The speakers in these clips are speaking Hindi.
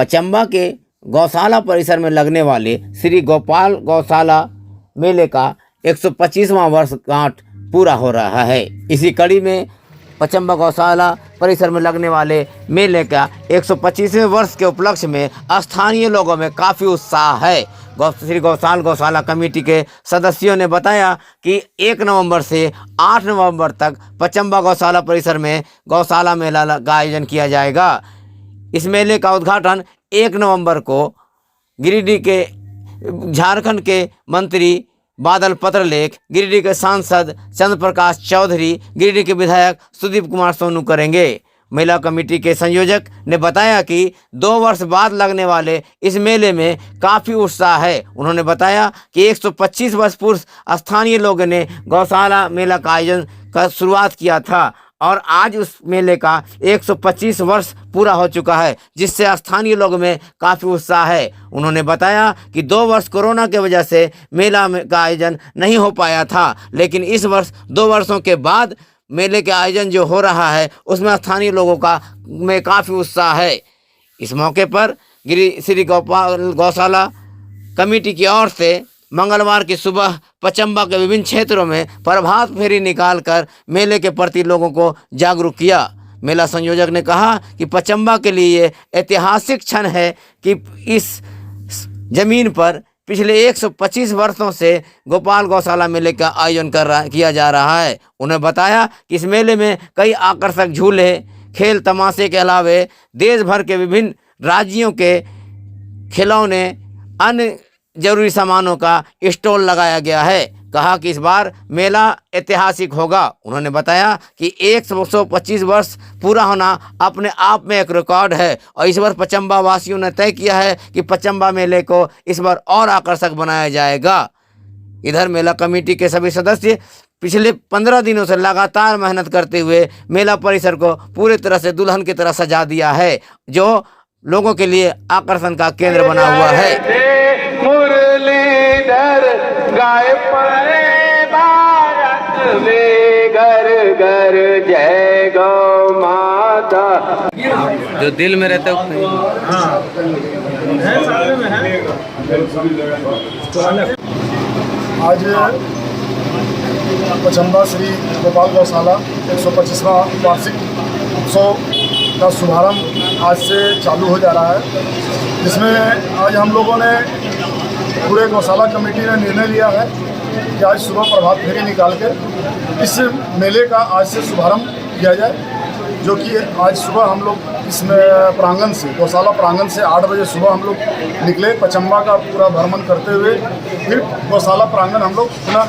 पचम्बा के गौशाला परिसर में लगने वाले श्री गोपाल गौशाला मेले का 125वां वर्षगांठ पूरा हो रहा है। इसी कड़ी में पचम्बा गौशाला परिसर में लगने वाले मेले का 125वें वर्ष के उपलक्ष्य में स्थानीय लोगों में काफ़ी उत्साह है। श्री गौशाला कमेटी के सदस्यों ने बताया कि 1 नवंबर से 8 नवंबर तक पचम्बा गौशाला परिसर में गौशाला मेला का आयोजन किया जाएगा। इस मेले का उद्घाटन 1 नवंबर को गिरिडीह के झारखंड के मंत्री बादल पत्रलेख, गिरिडीह के सांसद चंद्र प्रकाश चौधरी, गिरिडीह के विधायक सुदीप कुमार सोनू करेंगे। मेला कमेटी के संयोजक ने बताया कि 2 वर्ष बाद लगने वाले इस मेले में काफ़ी उत्साह है। उन्होंने बताया कि 125 वर्ष पूर्व स्थानीय लोगों ने गौशाला मेला का आयोजन का शुरुआत किया था और आज उस मेले का 125 वर्ष पूरा हो चुका है, जिससे स्थानीय लोगों में काफ़ी उत्साह है। उन्होंने बताया कि 2 वर्ष कोरोना के वजह से मेला का आयोजन नहीं हो पाया था, लेकिन इस वर्ष 2 वर्षों के बाद मेले के आयोजन जो हो रहा है उसमें स्थानीय लोगों का में काफ़ी उत्साह है। इस मौके पर श्री गोपाल गौशाला कमेटी की ओर से मंगलवार की सुबह पचम्बा के विभिन्न क्षेत्रों में प्रभात फेरी निकालकर मेले के प्रति लोगों को जागरूक किया। मेला संयोजक ने कहा कि पचम्बा के लिए ऐतिहासिक क्षण है कि इस जमीन पर पिछले 125 वर्षों से गोपाल गौशाला मेले का आयोजन किया जा रहा है। उन्हें बताया कि इस मेले में कई आकर्षक झूले, खेल तमाशे के अलावे देश भर के विभिन्न राज्यों के खिलौने, अन्य जरूरी सामानों का स्टॉल लगाया गया है। कहा कि इस बार मेला ऐतिहासिक होगा। उन्होंने बताया कि 125 वर्ष पूरा होना अपने आप में एक रिकॉर्ड है और इस बार पचम्बा वासियों ने तय किया है कि पचम्बा मेले को इस बार और आकर्षक बनाया जाएगा। इधर मेला कमेटी के सभी सदस्य पिछले 15 दिनों से लगातार मेहनत करते हुए मेला परिसर को पूरी तरह से दुल्हन की तरह सजा दिया है, जो लोगों के लिए आकर्षण का केंद्र बना हुआ है। मुरलीधर गाय पड़े भारत में घर घर जय गौ माता, जो दिल में रहता है। आज पचम्बा श्री गोपाल गौशाला 125वां वार्षिक उत्सव का शुभारंभ आज से चालू हो जा रहा है, जिसमें आज हम लोगों ने पूरे गौशाला कमेटी ने निर्णय लिया है कि आज सुबह प्रभात फेरी निकाल के इस मेले का आज से शुभारंभ किया जाए, जो कि आज सुबह हम लोग इसमें प्रांगण से गौशाला प्रांगण से 8 बजे सुबह हम लोग निकले। पचम्बा का पूरा भ्रमण करते हुए फिर गौशाला प्रांगण हम लोग पुनः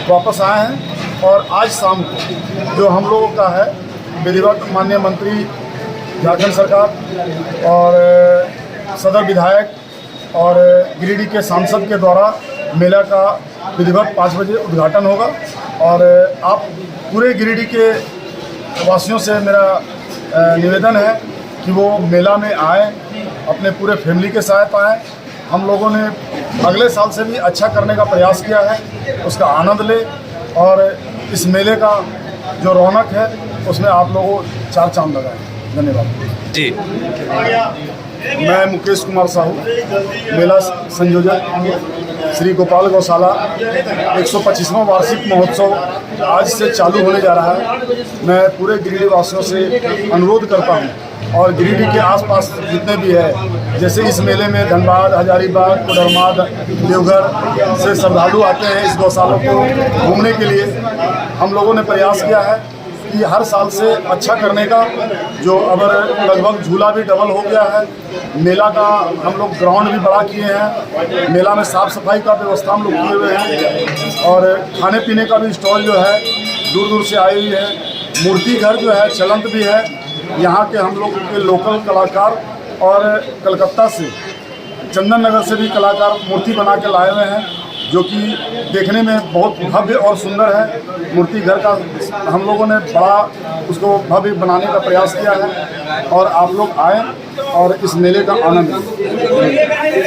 वापस आए हैं और आज शाम को जो हम लोगों का है विधिवत माननीय मंत्री झारखंड सरकार और सदर विधायक और गिरिडीह के सांसद के द्वारा मेला का विधिवत 5 बजे उद्घाटन होगा। और आप पूरे गिरिडीह के वासियों से मेरा निवेदन है कि वो मेला में आए, अपने पूरे फैमिली के साथ आए। हम लोगों ने अगले साल से भी अच्छा करने का प्रयास किया है, उसका आनंद ले और इस मेले का जो रौनक है उसमें आप लोगों 4 चांद लगाएं। धन्यवाद जी। मैं मुकेश कुमार साहू, मेला संयोजक श्री गोपाल गौशाला 125वां वार्षिक महोत्सव आज से चालू होने जा रहा है। मैं पूरे गिरिडीह वासियों से अनुरोध करता हूं और गिरिडीह के आसपास जितने भी है, जैसे इस मेले में धनबाद, हजारीबाग, कोडरमा, देवघर से श्रद्धालु आते हैं इस गौशाला को घूमने के लिए। हम लोगों ने प्रयास किया है कि हर साल से अच्छा करने का, जो अब लगभग झूला भी डबल हो गया है। मेला का हम लोग ग्राउंड भी बड़ा किए हैं, मेला में साफ़ सफाई का व्यवस्था हम लोग किए हुए हैं और खाने पीने का भी स्टॉल जो है दूर दूर से आई हुई है। मूर्ति घर जो है चलंत भी है, यहाँ के हम लोग के लोकल कलाकार और कलकत्ता से, चंदन नगर से भी कलाकार मूर्ति बना के लाए हुए हैं, जो कि देखने में बहुत भव्य और सुंदर है। मूर्ति घर का हम लोगों ने बड़ा उसको भव्य बनाने का प्रयास किया है और आप लोग आए और इस मेले का आनंद लें।